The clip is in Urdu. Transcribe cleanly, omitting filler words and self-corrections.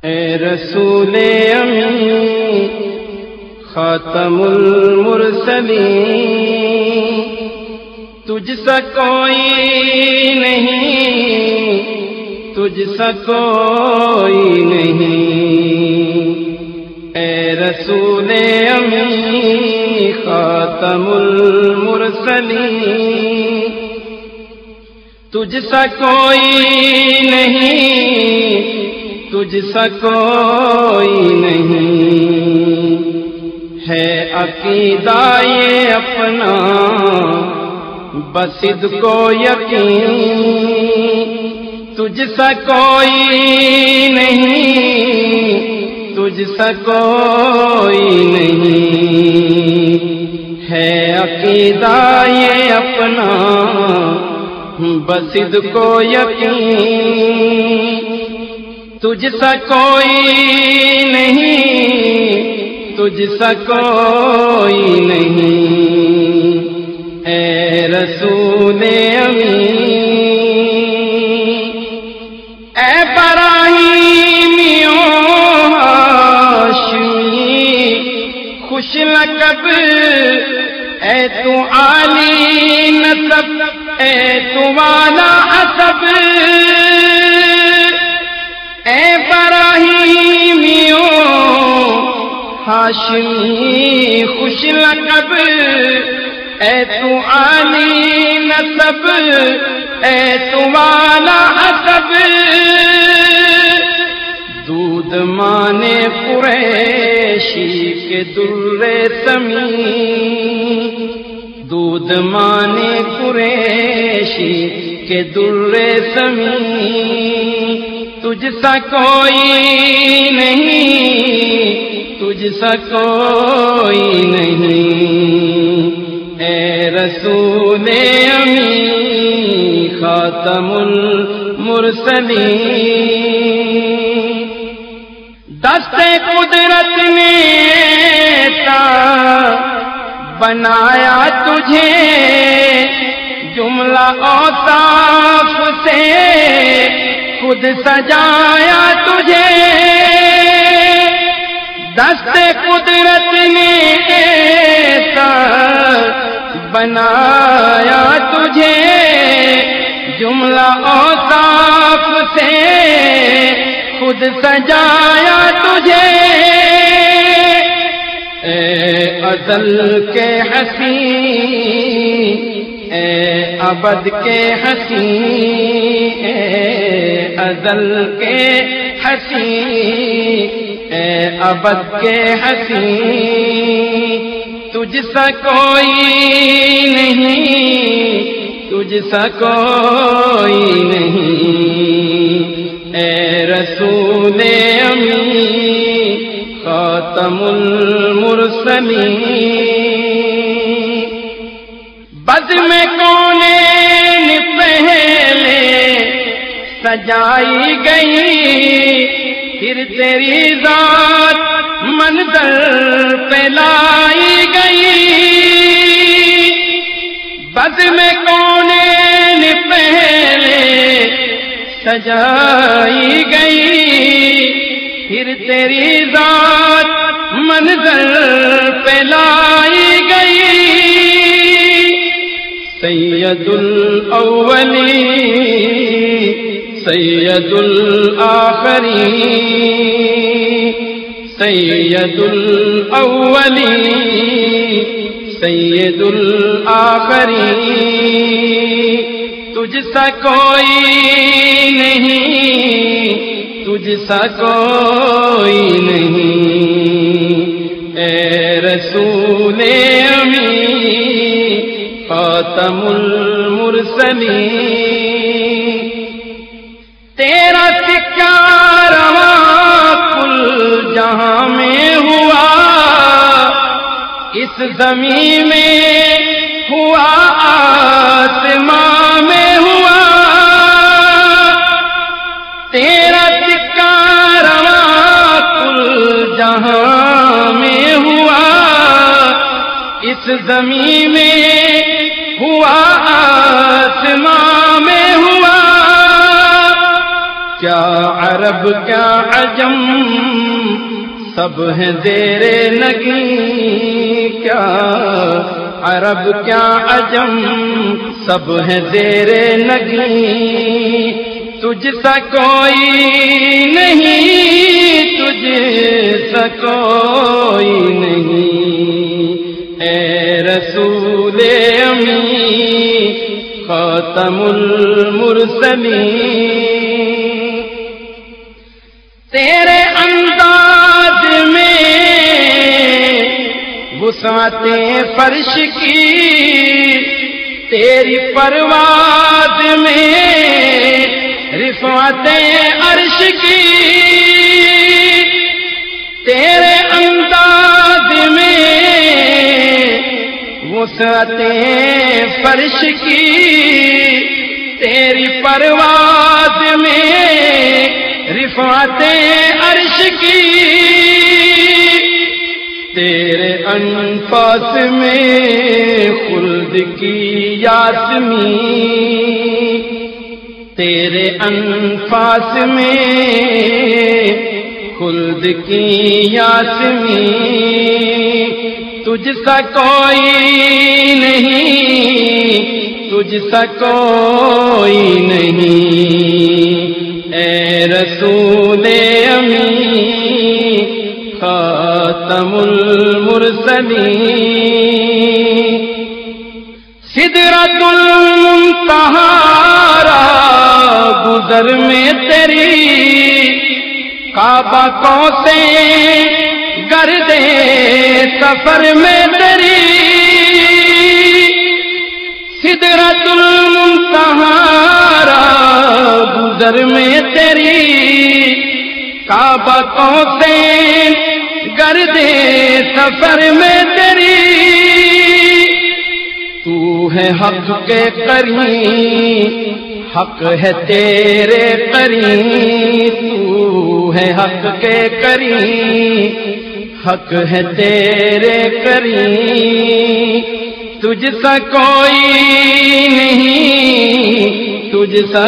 اے رسول امین خاتم المرسلین، تجھ سا کوئی نہیں، تجھ سا کوئی نہیں۔ اے رسول امین خاتم المرسلین، تجھ سا کوئی نہیں، تجھ سا کوئی نہیں۔ ہے عقیدہ یہ اپنا بصدق و یقین، تجھ سا کوئی نہیں، تجھ سا کوئی نہیں۔ ہے عقیدہ یہ اپنا بصدق و یقین، تجھ سا کوئی نہیں، تجھ سا کوئی نہیں۔ اے رسول امین، اے ابراہیمیوں ہاشمی خوش لقب، اے تو عالی نسب، اے تو والا حسب، اے ابراہیمیوں ہاشمی خوش لقب، اے تو عالی نسب، اے تو والا حسب۔ دودھ مانے قریشی کے در سمین، دودھ مانے قریشی کے در سمین، تجھ سا کوئی نہیں، تجھ سا کوئی نہیں۔ اے رسول امین خاتم المرسلین، دست قدرت نے تا بنایا تجھے، جملہ اوصاف سے خود سجایا تجھے، دست قدرت نے ایسا بنایا تجھے، جملہ اوصاف سے خود سجایا تجھے۔ اے ازل کے حسین، اے ابد کے حسین، اے ازل کے حسین، اے ابد کے حسین، تجھ سا کوئی نہیں، تجھ سا کوئی نہیں۔ اے رسول امین خاتم المرسلین، بزم کونین پہلے سجائی گئی، پھر تیری ذات منظر پہ لائی گئی، بزم کونین پہلے سجائی گئی، پھر تیری ذات منظر پہ لائی گئی۔ سید الاولین سید الآخرین، سید الاولین سید الآخرین، تجھ سا کوئی نہیں، تجھ سا کوئی نہیں۔ اے رسول امین خاتم المرسلین، تیرا سکہ رواں کل جہاں میں ہوا، اس زمین میں ہوا، آسمان میں ہوا، تیرا سکہ رواں کل جہاں میں ہوا، اس زمین میں ہوا، آسمان میں ہوا۔ کیا کیا عرب کیا عجم سب ہیں زیر نگیں، کیا عرب کیا عجم سب ہیں زیر نگیں، تجھ سا کوئی نہیں، تجھ سا کوئی نہیں، اے رسول امی خاتم المرسلین، تیرے انداز میں وسعت فرش کی، تیری پرواز میں رفعت عرش کی، تیرے انداز میں وسعت فرش کی، تیری پرواز میں رفعت عرش کی، تیرے انفاس میں خلد کی یاسمین، تیرے انفاس میں خلد کی یاسمین، تجھ سا کوئی نہیں، تجھ سا کوئی نہیں، اے رسول امی خاتم المرسلین، سدرۃ المنتہا گزر میں تیری، کعبہ کو سے گردے سفر میں تیری، سدرۃ المنتہا گزر میں تیری، کعبہ کو سے گردے سفر میں تیری، تو ہے حق کے قریب، حق ہے تیرے قریب، تو ہے حق کے قریب، حق ہے تیرے قریب، تجھ سا کوئی نہیں، تجھ سا